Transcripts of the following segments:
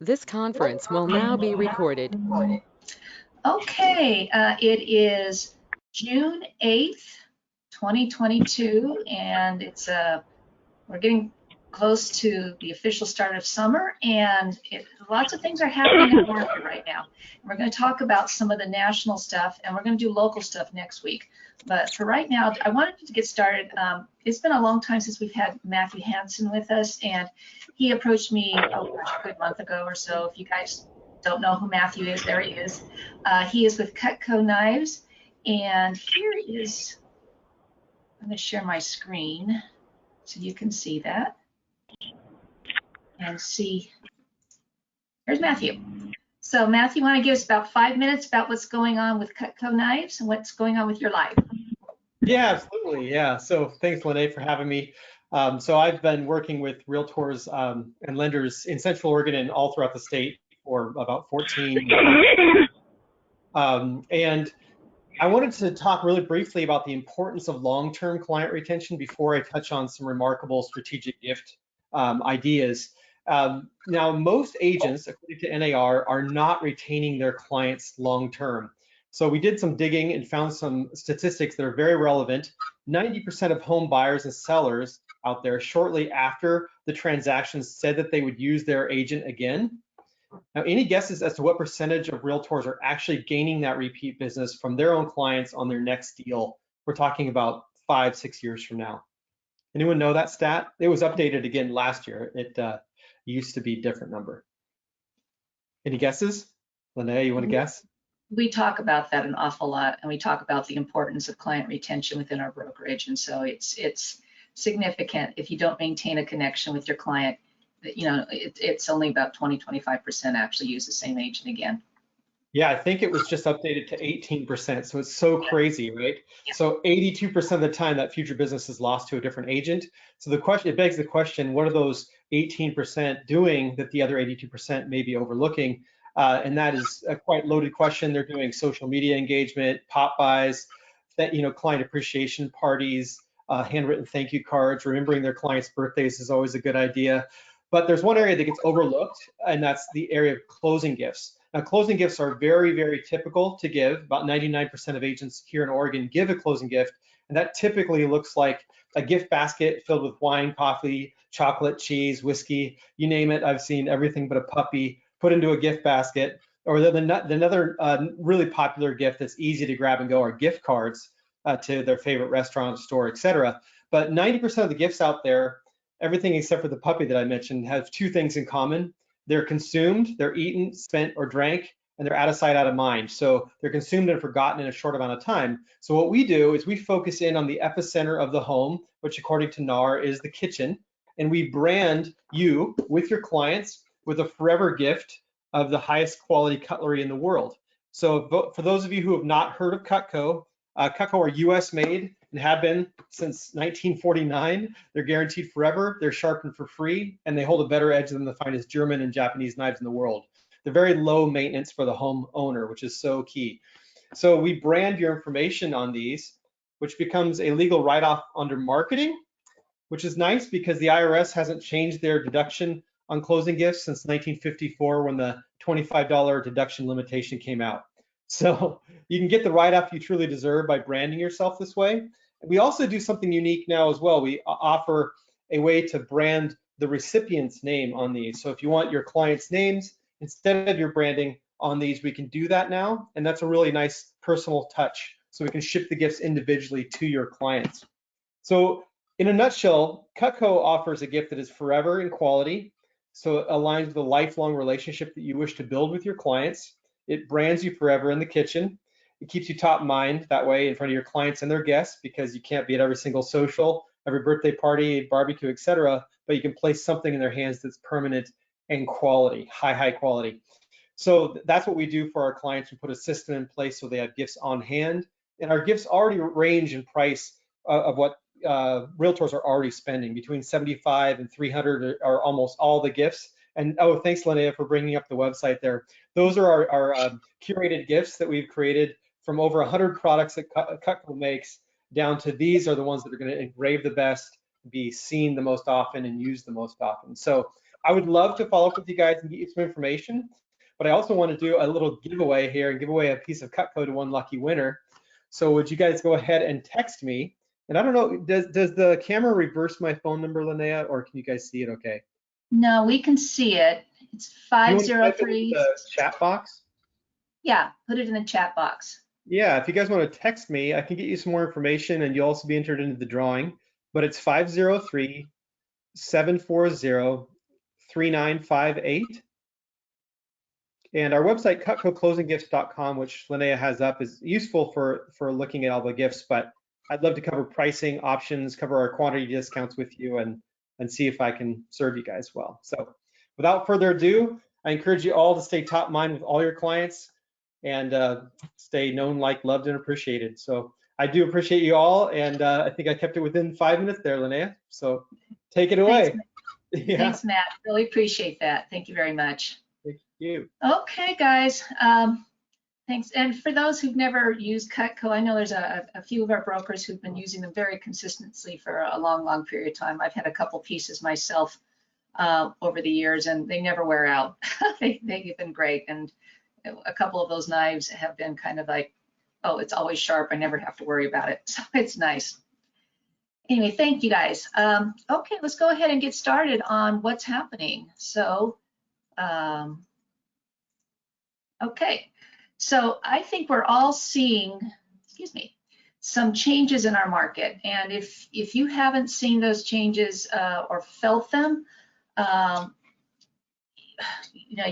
This conference will now be recorded. Okay, it is June 8th, 2022, and we're getting close to the official start of summer, and lots of things are happening in the market right now. And we're going to talk about some of the national stuff, and we're going to do local stuff next week. But for right now, I wanted to get started. It's been a long time since we've had Matthew Hansen with us, and he approached me a good month ago or so. If you guys don't know who Matthew is, there he is. He is with Cutco Knives, and here is, I'm going to share my screen so you can see that and see. Here's Matthew. So Matthew, you want to give us about 5 minutes about what's going on with Cutco Knives and what's going on with your life? Yeah, absolutely. Yeah. So thanks, Lene, for having me. So I've been working with realtors and lenders in Central Oregon and all throughout the state for about 14 years. And I wanted to talk really briefly about the importance of long-term client retention before I touch on some remarkable strategic gift ideas. Now, most agents, according to NAR, are not retaining their clients long-term. So we did some digging and found some statistics that are very relevant. 90% of home buyers and sellers out there shortly after the transaction said that they would use their agent again. Now, any guesses as to what percentage of realtors are actually gaining that repeat business from their own clients on their next deal? We're talking about 5-6 years from now. Anyone know that stat? It was updated again last year. It used to be a different number. Any guesses? Linnea, you want to guess? We talk about that an awful lot, and we talk about the importance of client retention within our brokerage. And so it's significant. If you don't maintain a connection with your client, it's only about 20-25% actually use the same agent again. Yeah, I think it was just updated to 18%. So it's so crazy, right? Yeah. So 82% of the time that future business is lost to a different agent. So it begs the question, what are those 18% doing that the other 82% may be overlooking? And that is a quite loaded question. They're doing social media engagement, pop buys, client appreciation parties, handwritten thank you cards. Remembering their clients' birthdays is always a good idea. But there's one area that gets overlooked, and that's the area of closing gifts. Now, closing gifts are very, very typical to give. About 99% of agents here in Oregon give a closing gift, and that typically looks like a gift basket filled with wine, coffee, chocolate, cheese, whiskey, you name it. I've seen everything but a puppy put into a gift basket. Or another really popular gift that's easy to grab and go are gift cards to their favorite restaurant, store, etc. But 90% of the gifts out there, everything except for the puppy that I mentioned, have two things in common. They're consumed, they're eaten, spent, or drank, and they're out of sight, out of mind. So they're consumed and forgotten in a short amount of time. So what we do is we focus in on the epicenter of the home, which according to NAR is the kitchen, and we brand you with your clients with a forever gift of the highest quality cutlery in the world. So for those of you who have not heard of Cutco, Cutco are US made and have been since 1949. They're guaranteed forever, they're sharpened for free, and they hold a better edge than the finest German and Japanese knives in the world. They're very low maintenance for the home owner, which is so key. So we brand your information on these, which becomes a legal write-off under marketing, which is nice because the IRS hasn't changed their deduction on closing gifts since 1954 when the $25 deduction limitation came out. So you can get the write-off you truly deserve by branding yourself this way. We also do something unique now as well. We offer a way to brand the recipient's name on these. So if you want your clients' names instead of your branding on these, we can do that now. And that's a really nice personal touch. So we can ship the gifts individually to your clients. So in a nutshell, Cutco offers a gift that is forever in quality. So it aligns with a lifelong relationship that you wish to build with your clients. It brands you forever in the kitchen. It keeps you top of mind that way in front of your clients and their guests, because you can't be at every single social, every birthday party, barbecue, etc. But you can place something in their hands that's permanent and quality, high quality. So that's what we do for our clients. We put a system in place so they have gifts on hand, and our gifts already range in price of what realtors are already spending. Between $75 and $300 are almost all the gifts. And oh, thanks, Linnea, for bringing up the website there. Those are our curated gifts that we've created from over 100 products that Cutco makes down to these are the ones that are going to engrave the best, be seen the most often, and used the most often. So I would love to follow up with you guys and get you some information, but I also want to do a little giveaway here and give away a piece of Cutco to one lucky winner. So would you guys go ahead and text me? And I don't know, does the camera reverse my phone number, Linnea, or can you guys see it okay? No, we can see it. It's You want to type it into 503. the chat box? Yeah, put it in the chat box. Yeah, if you guys want to text me, I can get you some more information and you'll also be entered into the drawing. But it's 503-740-3958. And our website, cutcoclosinggifts.com, which Linnea has up, is useful for looking at all the gifts, but I'd love to cover pricing options, cover our quantity discounts with you, and see if I can serve you guys well. So without further ado, I encourage you all to stay top of mind with all your clients and stay known, liked, loved, and appreciated. So I do appreciate you all, and I think I kept it within 5 minutes there, Linnea. So take it away. Thanks, Yeah, thanks, Matt. Really appreciate that. Thank you very much. thank you. Okay, guys. Thanks. And for those who've never used Cutco, I know there's a few of our brokers who've been using them very consistently for a long, long period of time. I've had a couple pieces myself over the years, and they never wear out. They've been great. And a couple of those knives have been kind of like, oh, it's always sharp. I never have to worry about it. So it's nice. Anyway, thank you guys. Okay, let's go ahead and get started on what's happening. So, okay. So I think we're all seeing, excuse me, some changes in our market. And if you haven't seen those changes or felt them, you know,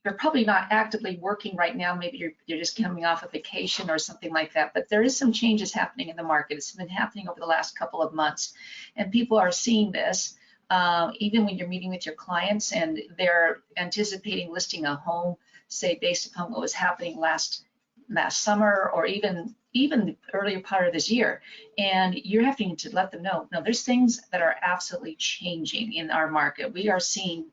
you're probably not actively working right now. Maybe you're just coming off a vacation or something like that. But there is some changes happening in the market. It's been happening over the last couple of months, and people are seeing this. Even when you're meeting with your clients and they're anticipating listing a home, say based upon what was happening last summer or even the earlier part of this year, and you're having to let them know, no, there's things that are absolutely changing in our market. We are seeing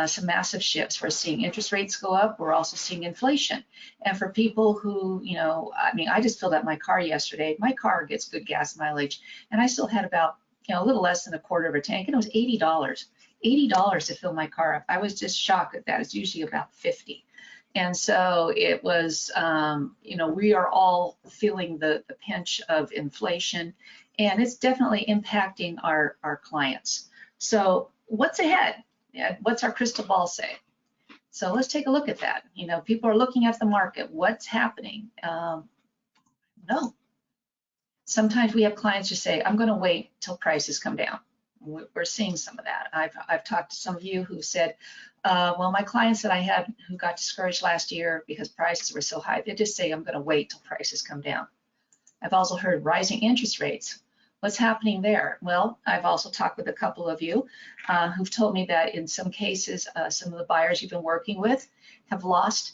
some massive shifts. We're seeing interest rates go up. We're also seeing inflation. And for people who, you know, I mean, I just filled up my car yesterday. My car gets good gas mileage, and I still had about, you know, a little less than a quarter of a tank, and it was $80. $80 to fill my car up. I was just shocked at that. It's usually about 50. And so it was, you know, we are all feeling the pinch of inflation, and it's definitely impacting our clients. So what's ahead? What's our crystal ball say? So let's take a look at that. You know, people are looking at the market. What's happening? No. Sometimes we have clients just say, I'm going to wait till prices come down. We're seeing some of that. I've talked to some of you who said, well, my clients that I had who got discouraged last year because prices were so high, they just say, I'm going to wait till prices come down. I've also heard rising interest rates. What's happening there? Well, I've also talked with a couple of you who've told me that in some cases, some of the buyers you've been working with have lost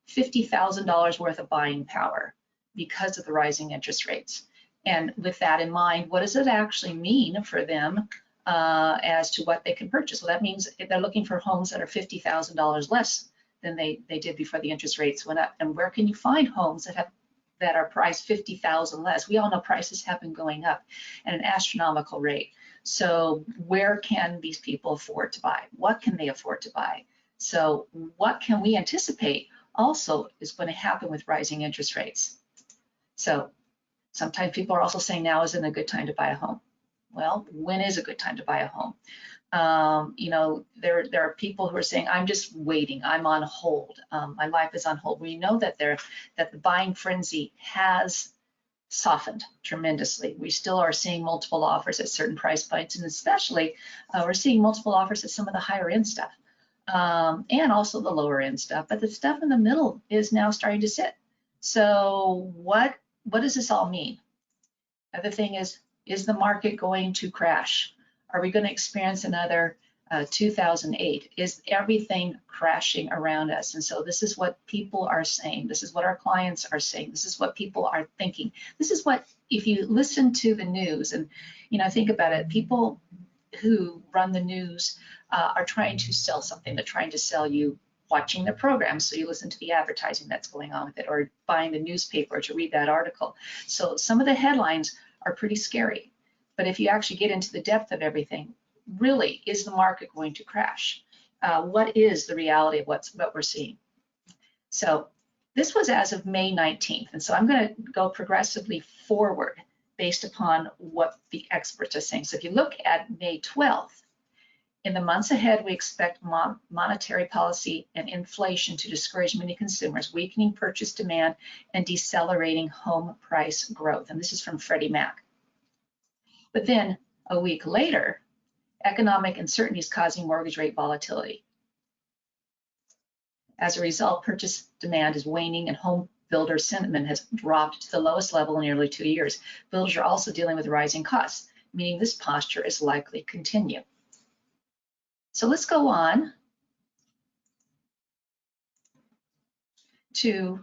$50,000 worth of buying power because of the rising interest rates. And with that in mind, what does it actually mean for them as to what they can purchase? Well, that means if they're looking for homes that are $50,000 less than they did before the interest rates went up. And where can you find homes that are priced $50,000 less? We all know prices have been going up at an astronomical rate. So where can these people afford to buy? What can they afford to buy? So what can we anticipate also is going to happen with rising interest rates? So sometimes people are also saying now isn't a good time to buy a home. Well, when is a good time to buy a home? You know, there are people who are saying, I'm just waiting, I'm on hold, my life is on hold. We know that the buying frenzy has softened tremendously. We still are seeing multiple offers at certain price points, and especially we're seeing multiple offers at some of the higher end stuff and also the lower end stuff, but the stuff in the middle is now starting to sit. So what does this all mean? The other thing is the market going to crash? Are we going to experience another 2008? Is everything crashing around us? And so this is what people are saying. This is what our clients are saying. This is what people are thinking. This is what, if you listen to the news and, you know, think about it, people who run the news are trying to sell something. They're trying to sell you watching the program, so you listen to the advertising that's going on with it, or buying the newspaper to read that article. So some of the headlines are pretty scary. But if you actually get into the depth of everything, really, is the market going to crash? What is the reality of what we're seeing? So this was as of May 19th. And so I'm going to go progressively forward based upon what the experts are saying. So if you look at May 12th, in the months ahead, we expect monetary policy and inflation to discourage many consumers, weakening purchase demand and decelerating home price growth. And this is from Freddie Mac. But then a week later, economic uncertainty is causing mortgage rate volatility. As a result, purchase demand is waning and home builder sentiment has dropped to the lowest level in nearly 2 years. Builders are also dealing with rising costs, meaning this posture is likely to continue. So let's go on to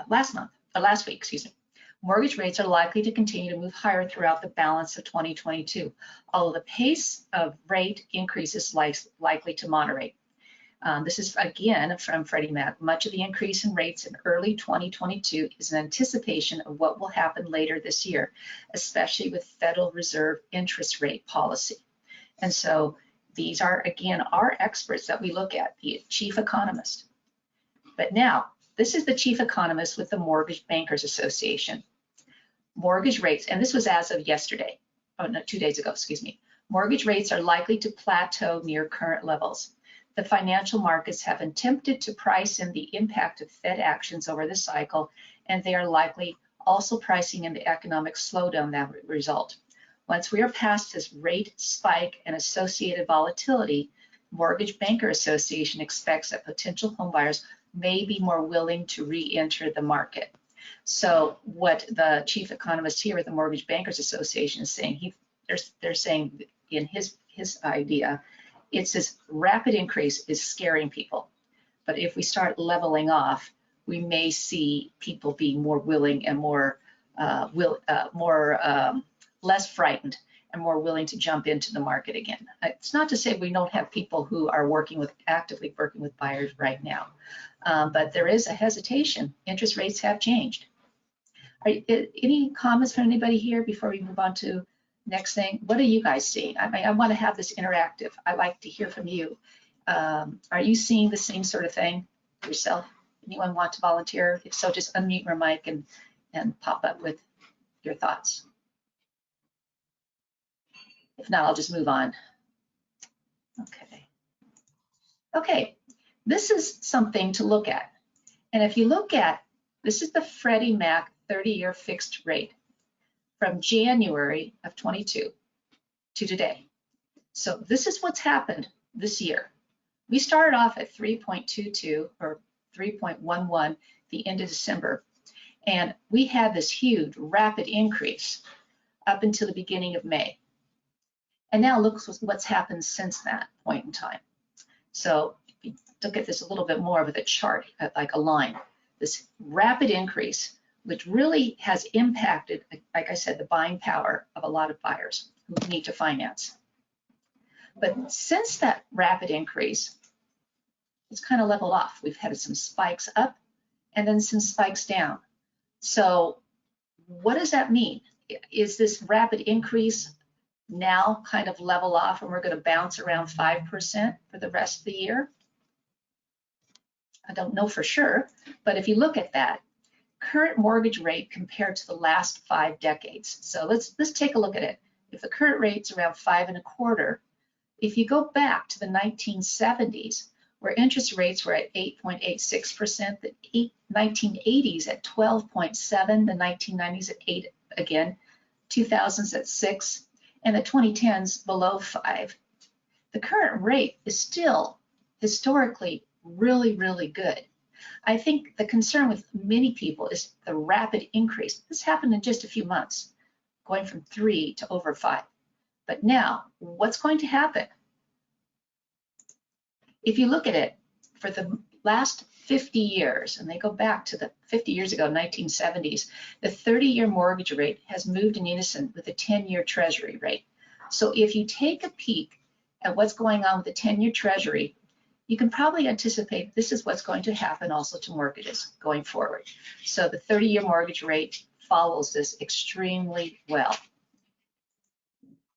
last week, excuse me. Mortgage rates are likely to continue to move higher throughout the balance of 2022, although the pace of rate increases is likely to moderate. This is again from Freddie Mac. Much of the increase in rates in early 2022 is an anticipation of what will happen later this year, especially with Federal Reserve interest rate policy. And so these are, again, our experts that we look at, the chief economist. But now, this is the chief economist with the Mortgage Bankers Association. Mortgage rates, and this was as of yesterday, oh no, 2 days ago, excuse me. Mortgage rates are likely to plateau near current levels. The financial markets have attempted to price in the impact of Fed actions over the cycle, and they are likely also pricing in the economic slowdown that would result. Once we are past this rate spike and associated volatility, Mortgage Banker Association expects that potential homebuyers may be more willing to re-enter the market. So what the chief economist here at the Mortgage Bankers Association is saying, they're saying in his idea, it's this rapid increase is scaring people. But if we start leveling off, we may see people being more willing and less frightened and more willing to jump into the market again. It's not to say we don't have people who are actively working with buyers right now, but there is a hesitation. Interest rates have changed. Any comments from anybody here before we move on to next thing? What are you guys seeing? I want to have this interactive. I like to hear from you. Are you seeing the same sort of thing yourself? Anyone want to volunteer? If so, just unmute your mic and pop up with your thoughts. If not, I'll just move on. Okay, this is something to look at. And if you look at, this is the Freddie Mac 30-year fixed rate from January of 22 to today. So this is what's happened this year. We started off at 3.22 or 3.11 the end of December, and we had this huge rapid increase up until the beginning of May. And now look what's happened since that point in time. So if you look at this a little bit more with a chart, like a line, this rapid increase, which really has impacted, like I said, the buying power of a lot of buyers who need to finance. But since that rapid increase, it's kind of leveled off. We've had some spikes up and then some spikes down. So what does that mean? Is this rapid increase now kind of level off and we're going to bounce around 5% for the rest of the year? I don't know for sure, but if you look at that, current mortgage rate compared to the last 5 decades. So let's take a look at it. If the current rate's around 5.25, if you go back to the 1970s, where interest rates were at 8.86%, the 1980s at 12.7, the 1990s at 8 again, 2000s at 6, and the 2010s below 5. The current rate is still historically really, really good. I think the concern with many people is the rapid increase. This happened in just a few months, going from 3 to over 5. But now, what's going to happen? If you look at it, for the last 50 years, and they go back to the 50 years ago, 1970s, the 30-year mortgage rate has moved in unison with the 10-year Treasury rate. So if you take a peek at what's going on with the 10-year Treasury, you can probably anticipate this is what's going to happen also to mortgages going forward. So the 30-year mortgage rate follows this extremely well.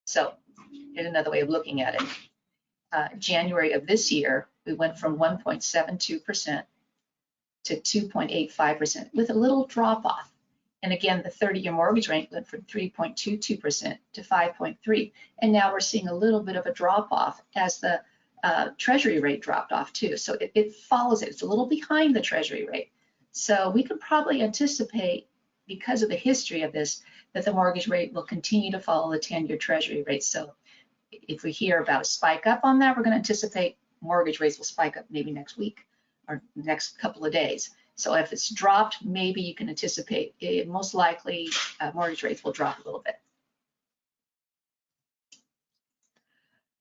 So another way of looking at it. January of this year, we went from 1.72% to 2.85% with a little drop off. And again, the 30-year mortgage rate went from 3.22% to 5.3%. And now we're seeing a little bit of a drop off as the Treasury rate dropped off too. So it follows it. It's a little behind the Treasury rate. So we could probably anticipate, because of the history of this, that the mortgage rate will continue to follow the 10-year Treasury rate. So if we hear about a spike up on that, we're going to anticipate mortgage rates will spike up maybe next week or next couple of days. So if it's dropped, maybe you can anticipate it, most likely mortgage rates will drop a little bit.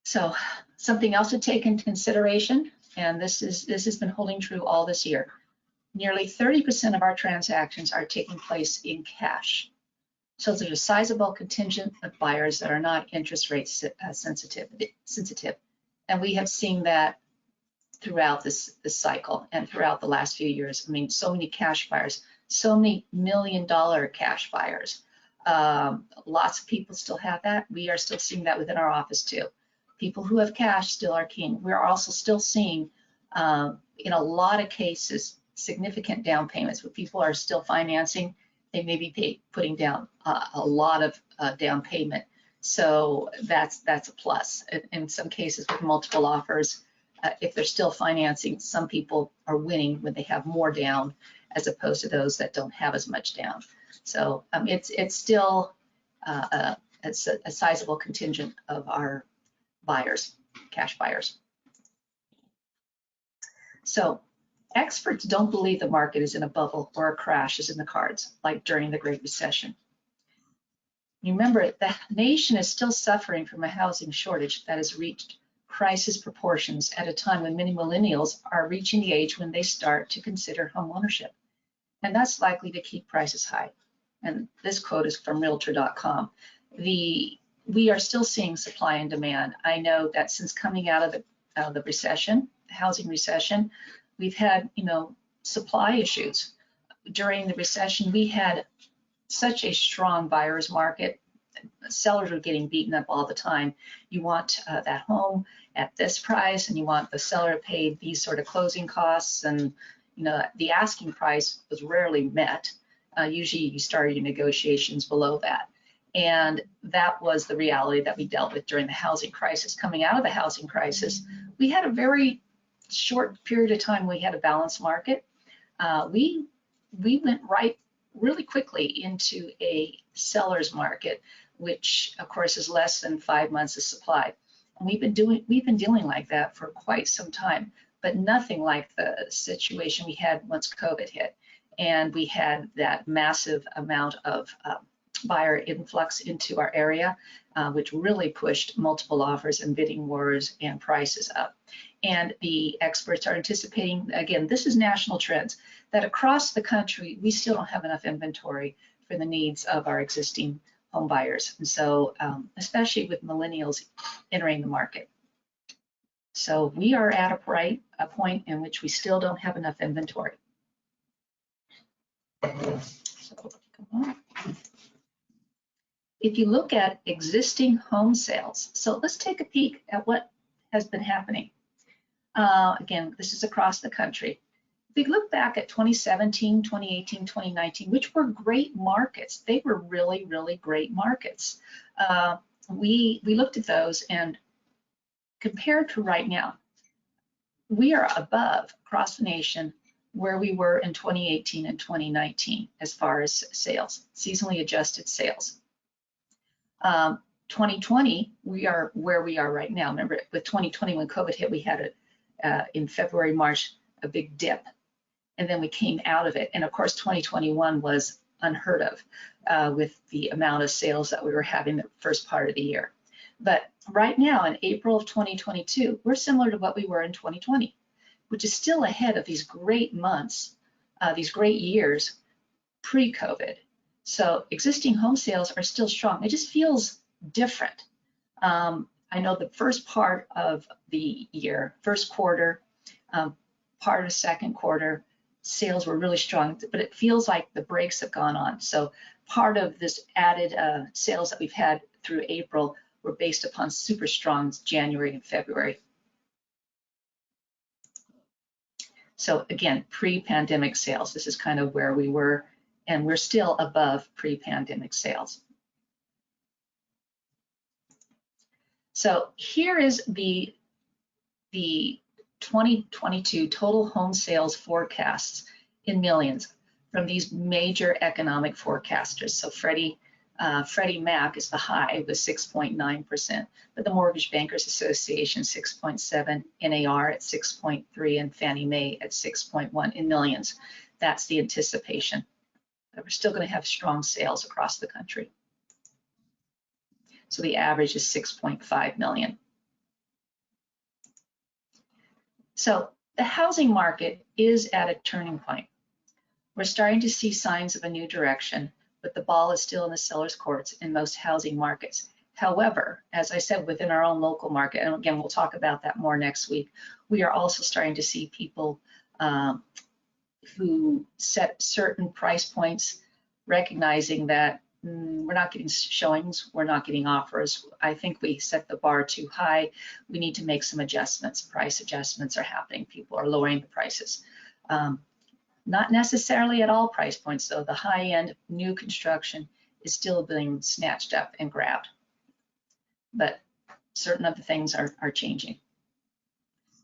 So something else to take into consideration, and this has been holding true all this year. Nearly 30% of our transactions are taking place in cash. So there's a sizable contingent of buyers that are not interest rate sensitive. And we have seen that throughout this cycle and throughout the last few years. I mean, so many cash buyers, so many $1 million cash buyers. Lots of people still have that. We are still seeing that within our office too. People who have cash still are king. We're also still seeing, in a lot of cases, significant down payments where people are still financing. They may be putting down a lot of down payment. So that's a plus. In some cases with multiple offers, if they're still financing, some people are winning when they have more down as opposed to those that don't have as much down. So it's still it's a sizable contingent of our buyers, cash buyers. So experts don't believe the market is in a bubble or a crash is in the cards, like during the Great Recession. Remember, the nation is still suffering from a housing shortage that has reached crisis proportions at a time when many millennials are reaching the age when they start to consider home ownership. And that's likely to keep prices high. And this quote is from Realtor.com. We are still seeing supply and demand. I know that since coming out of the recession, the housing recession, we've had, supply issues. During the recession, we had such a strong buyer's market. Sellers were getting beaten up all the time. You want that home at this price, and you want the seller to pay these sort of closing costs, and the asking price was rarely met. Usually you started your negotiations below that. And that was the reality that we dealt with during the housing crisis. Coming out of the housing crisis, we had a very short period of time we had a balanced market. We went really quickly into a seller's market, which of course is less than 5 months of supply. And we've been dealing like that for quite some time, but nothing like the situation we had once COVID hit. And we had that massive amount of buyer influx into our area, which really pushed multiple offers and bidding wars and prices up. And the experts are anticipating, again, this is national trends, that across the country, we still don't have enough inventory for the needs of our existing home buyers. And so, especially with millennials entering the market. So we are at a point in which we still don't have enough inventory. So, come on. If you look at existing home sales, so let's take a peek at what has been happening. Again, this is across the country. If we look back at 2017, 2018, 2019, which were great markets, they were really, really great markets. We looked at those, and compared to right now, we are above across the nation where we were in 2018 and 2019 as far as sales, seasonally adjusted sales. 2020, we are where we are right now. Remember, with 2020, when COVID hit, we had in February, March, a big dip, and then we came out of it. And of course, 2021 was unheard of with the amount of sales that we were having the first part of the year. But right now, in April of 2022, we're similar to what we were in 2020, which is still ahead of these great months, these great years pre-COVID. So existing home sales are still strong. It just feels different. I know the first part of the year, first quarter, part of second quarter, sales were really strong, but it feels like the brakes have gone on. So part of this added sales that we've had through April were based upon super strong January and February. So again, pre-pandemic sales, this is kind of where we were, and we're still above pre-pandemic sales. So here is the 2022 total home sales forecasts in millions from these major economic forecasters. So Freddie Mac is the high with 6.9%, but the Mortgage Bankers Association 6.7, NAR at 6.3, and Fannie Mae at 6.1 in millions. That's the anticipation. But we're still going to have strong sales across the country. So the average is 6.5 million. So the housing market is at a turning point. We're starting to see signs of a new direction, but the ball is still in the seller's courts in most housing markets. However, as I said, within our own local market, and again, we'll talk about that more next week, we are also starting to see people who set certain price points, recognizing that we're not getting showings, we're not getting offers. I think we set the bar too high. We need to make some adjustments. Price adjustments are happening. People are lowering the prices. Not necessarily at all price points, though. The high-end new construction is still being snatched up and grabbed. But certain other things are changing.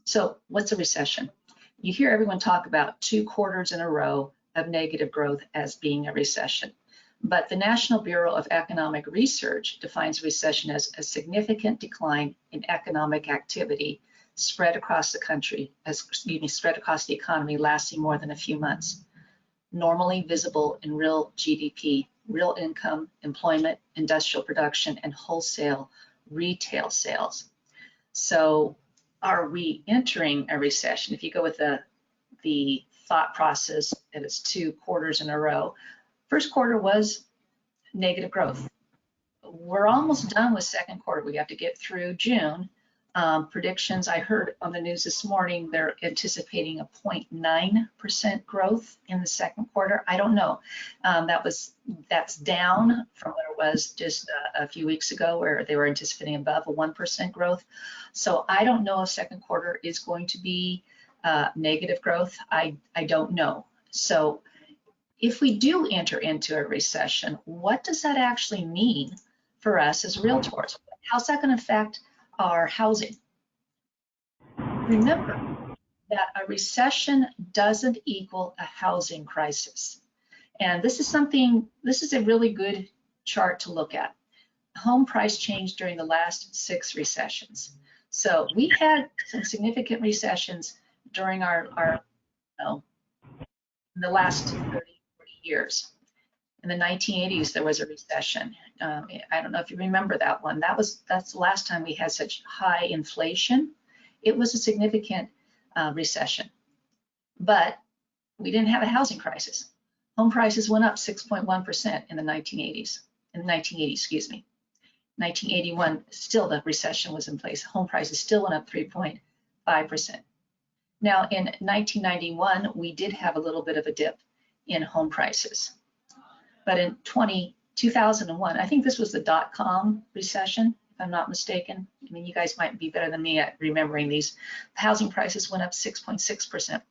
So what's a recession? You hear everyone talk about 2 quarters in a row of negative growth as being a recession. But the National Bureau of Economic Research defines a recession as a significant decline in economic activity spread across the country, spread across the economy, lasting more than a few months. Normally visible in real GDP, real income, employment, industrial production, and wholesale retail sales. So are we entering a recession? If you go with the thought process that it's 2 quarters in a row, first quarter was negative growth. We're almost done with second quarter. We have to get through June. Predictions, I heard on the news this morning, they're anticipating a 0.9% growth in the second quarter. I don't know. That's down from what it was just a few weeks ago, where they were anticipating above a 1% growth. So I don't know if second quarter is going to be negative growth. I don't know. So if we do enter into a recession, what does that actually mean for us as realtors? How's that going to affect our housing? Remember that a recession doesn't equal a housing crisis. And this is a really good chart to look at. Home price change during the last 6 recessions. So we had some significant recessions during in the last 30, 40 years. In the 1980s, there was a recession. I don't know if you remember that one. That's the last time we had such high inflation. It was a significant recession, but we didn't have a housing crisis. Home prices went up 6.1% in the 1980s. In the 1980s, excuse me. 1981, still the recession was in place. Home prices still went up 3.5%. Now, in 1991, we did have a little bit of a dip in home prices. But in 2001, I think this was the dot-com recession, if I'm not mistaken. I mean, you guys might be better than me at remembering these. Housing prices went up 6.6%.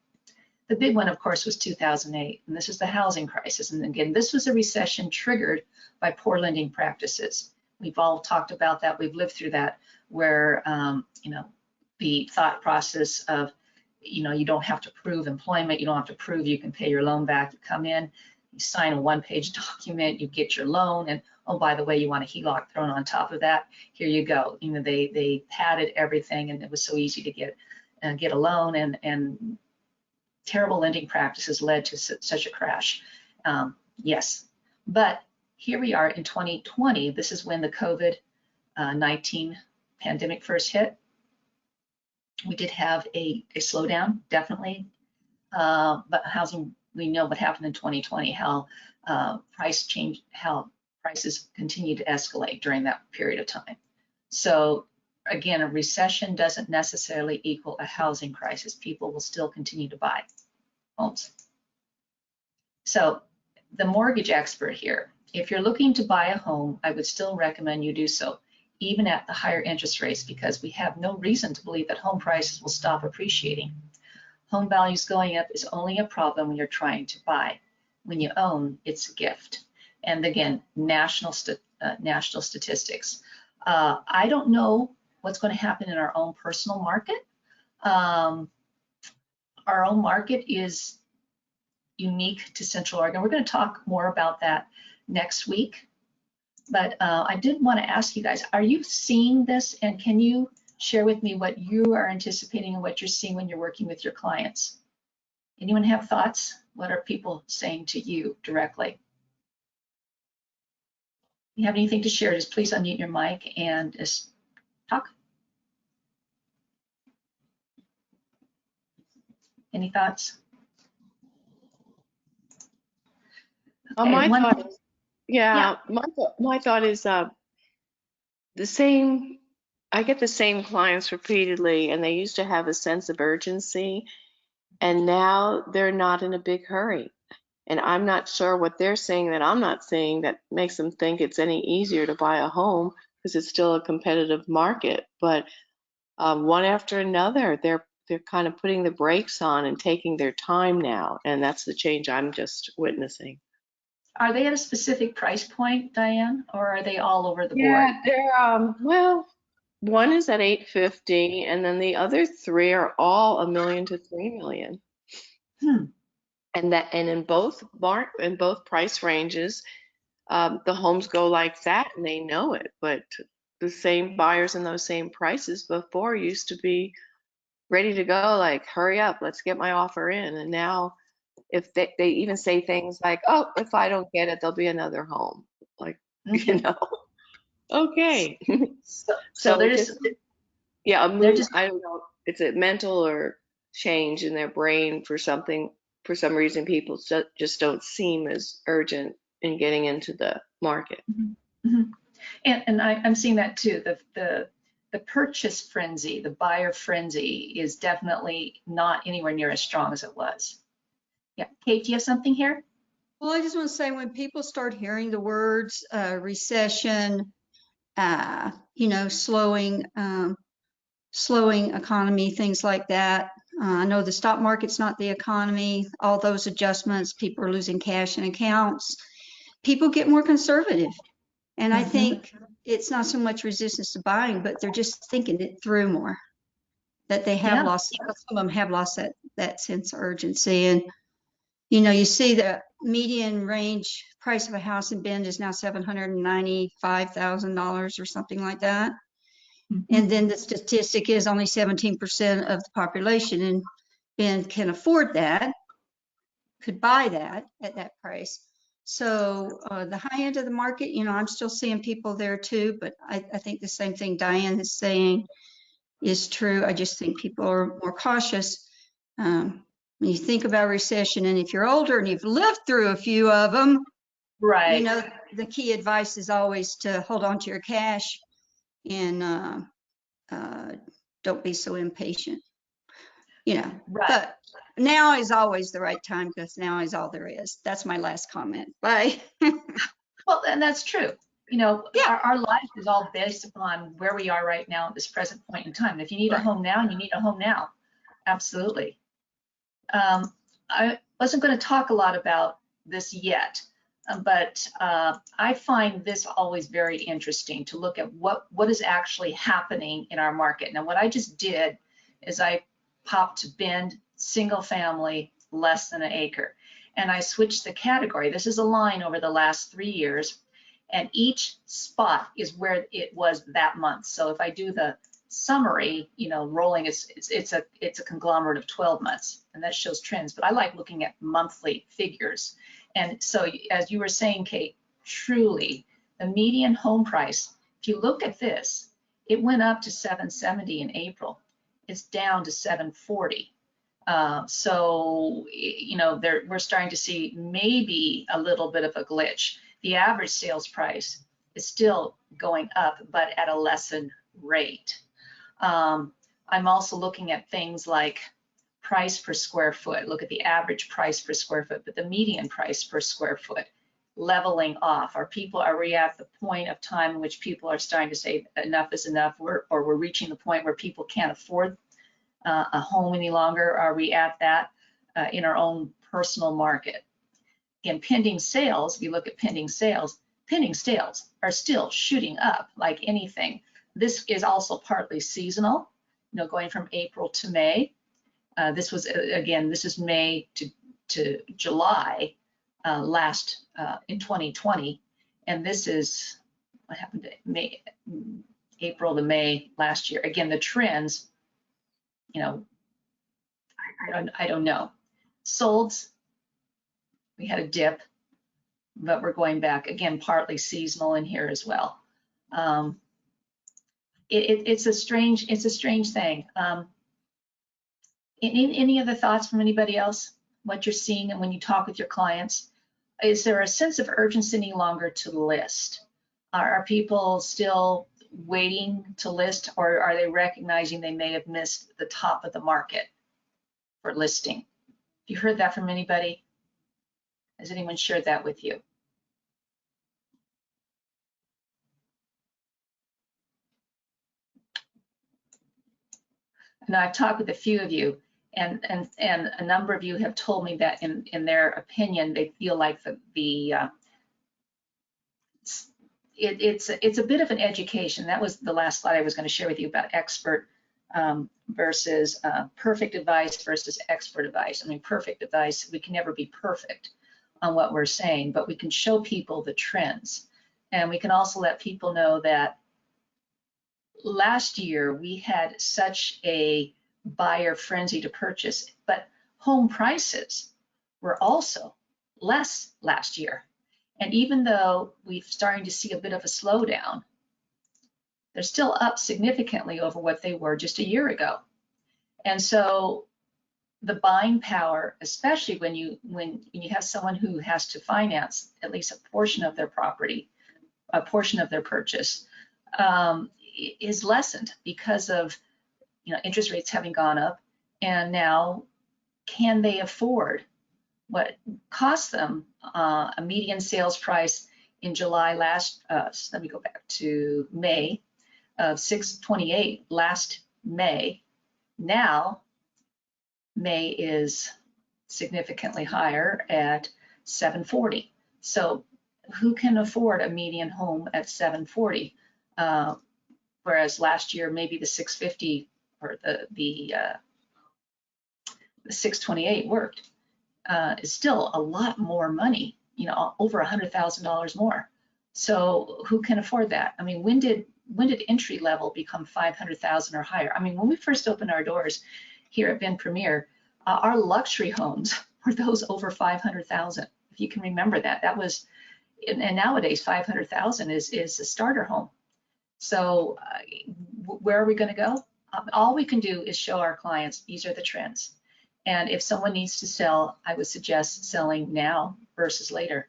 The big one, of course, was 2008, and this is the housing crisis. And again, this was a recession triggered by poor lending practices. We've all talked about that. We've lived through that, where the thought process of, you don't have to prove employment, you don't have to prove you can pay your loan back. You come in, you sign a 1-page document, you get your loan, and oh, by the way, you want a HELOC thrown on top of that. Here you go. They padded everything, and it was so easy to get a loan, and terrible lending practices led to such a crash. Yes, but here we are in 2020. This is when the COVID-19 pandemic first hit. We did have a slowdown, definitely, but housing, we know what happened in 2020, how prices continued to escalate during that period of time. So again, a recession doesn't necessarily equal a housing crisis. People will still continue to buy homes. So the mortgage expert here, if you're looking to buy a home, I would still recommend you do so. even at the higher interest rates, because we have no reason to believe that home prices will stop appreciating. Home values going up is only a problem when you're trying to buy. When you own, it's a gift. And again, national statistics. I don't know what's going to happen in our own personal market. Our own market is unique to Central Oregon. We're going to talk more about that next week. But I did want to ask you guys, are you seeing this, and can you share with me what you are anticipating and what you're seeing when you're working with your clients? Anyone have thoughts? What are people saying to you directly? If you have anything to share, just please unmute your mic and just talk. Any thoughts? Well, Okay, my one, thought is, yeah. my thought is the same. I get the same clients repeatedly, and they used to have a sense of urgency, and now they're not in a big hurry. And I'm not sure what they're saying that I'm not seeing that makes them think it's any easier to buy a home, because it's still a competitive market. But one after another, they're kind of putting the brakes on and taking their time now, and that's the change I'm just witnessing. Are they at a specific price point, Diane, or are they all over the board? Yeah, they're well, one is at 850, and then the other three are all $1 million to $3 million. Hmm. And in both price ranges, the homes go like that, and they know it. But the same buyers in those same prices before used to be ready to go, like, hurry up, let's get my offer in. And now, if they even say things like, "Oh, if I don't get it, there'll be another home," like, you Mhm. know, okay. So So they're it just, just yeah, a they're move. just I don't know. It's a mental or change in their brain for something. For some reason, people just don't seem as urgent in getting into the market. Mhm. Mhm. And I'm seeing that too. The purchase frenzy, the buyer frenzy is definitely not anywhere near as strong as it was. Yeah, Kate, do you have something here? Well, I just want to say when people start hearing the words recession, slowing economy, things like that. I know the stock market's not the economy, all those adjustments, people are losing cash in accounts. People get more conservative. And I think it's not so much resistance to buying, but they're just thinking it through more. That they have Yeah. lost, some of them have lost that sense of urgency. And you see the median range price of a house in Bend is now $795,000 or something like that. And then the statistic is only 17% of the population in Bend can afford that, could buy that at that price. So the high end of the market, I'm still seeing people there too, but I think the same thing Diane is saying is true. I just think people are more cautious. When you think about recession, and if you're older and you've lived through a few of them, Right. The key advice is always to hold on to your cash and don't be so impatient, Right. but now is always the right time because now is all there is. That's my last comment. Bye. Well, and that's true. Yeah. Our life is all based upon where we are right now at this present point in time. If you need a Right. home now, you need a home now. Absolutely. I wasn't going to talk a lot about this yet, but I find this always very interesting to look at what is actually happening in our market. Now, what I just did is I popped to Bend, single family, less than an acre, and I switched the category. This is a line over the last 3 years, and each spot is where it was that month. So if I do the summary, rolling, it's a conglomerate of 12 months, and that shows trends. But I like looking at monthly figures. And so, as you were saying, Kate, truly, the median home price, if you look at this, it went up to 770 in April. It's down to 740. So, we're starting to see maybe a little bit of a glitch. The average sales price is still going up, but at a lessened rate. I'm also looking at things like price per square foot. Look at the average price per square foot, but the median price per square foot leveling off? Are we at the point of time in which people are starting to say enough is enough, or we're reaching the point where people can't afford a home any longer? Are we at that in our own personal market? In pending sales, if you look at pending sales are still shooting up like anything. This is also partly seasonal, going from April to May. This is May to July last in 2020, and this is what happened to April to May last year. Again, the trends, I don't know. Solds, we had a dip, but we're going back again, partly seasonal in here as well. It's a strange thing. Any other thoughts from anybody else? What you're seeing and when you talk with your clients, is there a sense of urgency any longer to list? Are people still waiting to list, or are they recognizing they may have missed the top of the market for listing? Have you heard that from anybody? Has anyone shared that with you? Now, I've talked with a few of you, and a number of you have told me that in their opinion, they feel like it's a bit of an education. That was the last slide I was going to share with you about expert versus perfect advice versus expert advice. I mean, perfect advice, we can never be perfect on what we're saying, but we can show people the trends. And we can also let people know that last year we had such a buyer frenzy to purchase, but home prices were also less last year. And even though we're starting to see a bit of a slowdown, they're still up significantly over what they were just a year ago. And so the buying power, especially when you have someone who has to finance at least a portion of their property, a portion of their purchase, is lessened because of interest rates having gone up, and now can they afford what cost them a median sales price in July last, let me go back to May of 628 last May. Now May is significantly higher at 740. So who can afford a median home at 740? Whereas last year maybe the 650 or the 628 worked. Is still a lot more money, over $100,000 more. So who can afford that? I mean, when did entry level become 500,000 or higher? I mean, when we first opened our doors here at Ben Premier, our luxury homes were those over 500,000. If you can remember that, that was, and nowadays 500,000 is a starter home. So where are we going to go? All we can do is show our clients these are the trends. And if someone needs to sell, I would suggest selling now versus later.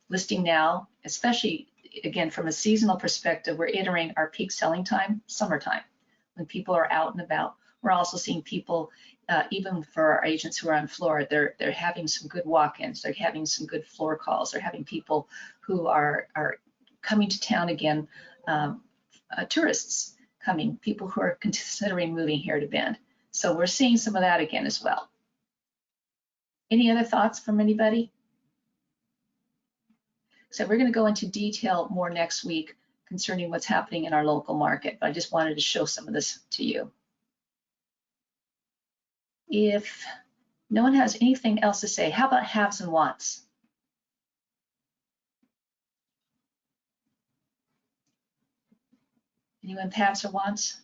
Listing now, especially again from a seasonal perspective, we're entering our peak selling time, summertime, when people are out and about. We're also seeing people, even for our agents who are on floor, they're having some good walk-ins, they're having some good floor calls, they're having people who are coming to town again, tourists coming, people who are considering moving here to Bend. So we're seeing some of that again as well. Any other thoughts from anybody? So we're going to go into detail more next week concerning what's happening in our local market, but I just wanted to show some of this to you. If no one has anything else to say, how about haves and wants? Anyone haves or wants?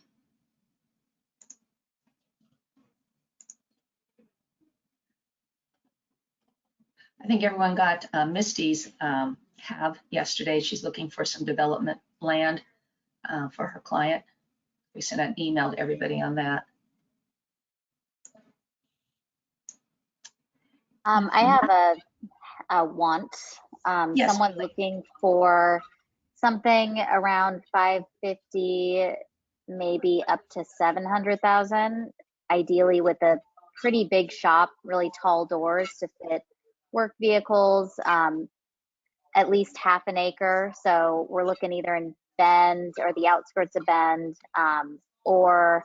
I think everyone got Misty's have yesterday. She's looking for some development land for her client. We sent an email to everybody on that. I have a want. Yes. Someone's looking for something around 550, maybe up to 700,000, ideally with a pretty big shop, really tall doors to fit work vehicles, at least half an acre. So we're looking either in Bend or the outskirts of Bend, or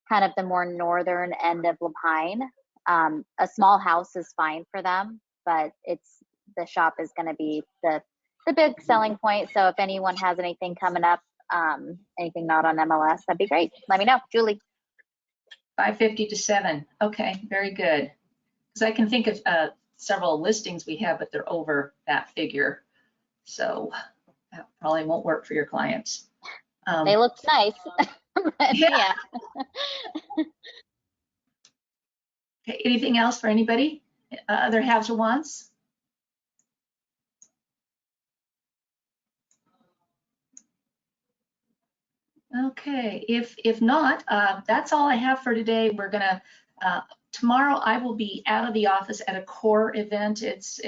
kind of the more northern end of Lapine. A small house is fine for them, but the shop is going to be the big selling point. So if anyone has anything coming up, anything not on MLS, that'd be great. Let me know, Julie. 550 to 7. Okay, very good. Because I can think of several listings we have, but they're over that figure. So that probably won't work for your clients. They look nice, but yeah. Okay, anything else for anybody? Other haves or wants? Okay, if not, that's all I have for today. We're gonna, tomorrow I will be out of the office at a core event. It's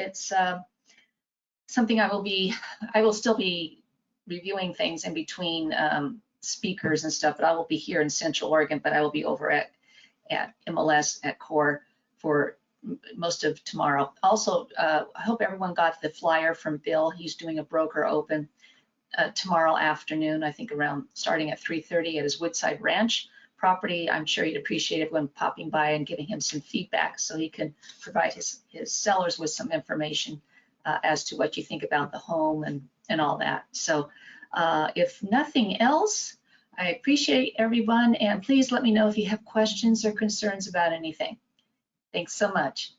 something I will still be reviewing things in between speakers and stuff, but I will be here in Central Oregon, but I will be over at MLS at core for most of tomorrow. Also, I hope everyone got the flyer from Bill. He's doing a broker open tomorrow afternoon, I think around starting at 3:30 at his Woodside Ranch property. I'm sure he'd appreciate everyone popping by and giving him some feedback so he can provide his sellers with some information as to what you think about the home and all that. So if nothing else, I appreciate everyone, and please let me know if you have questions or concerns about anything. Thanks so much.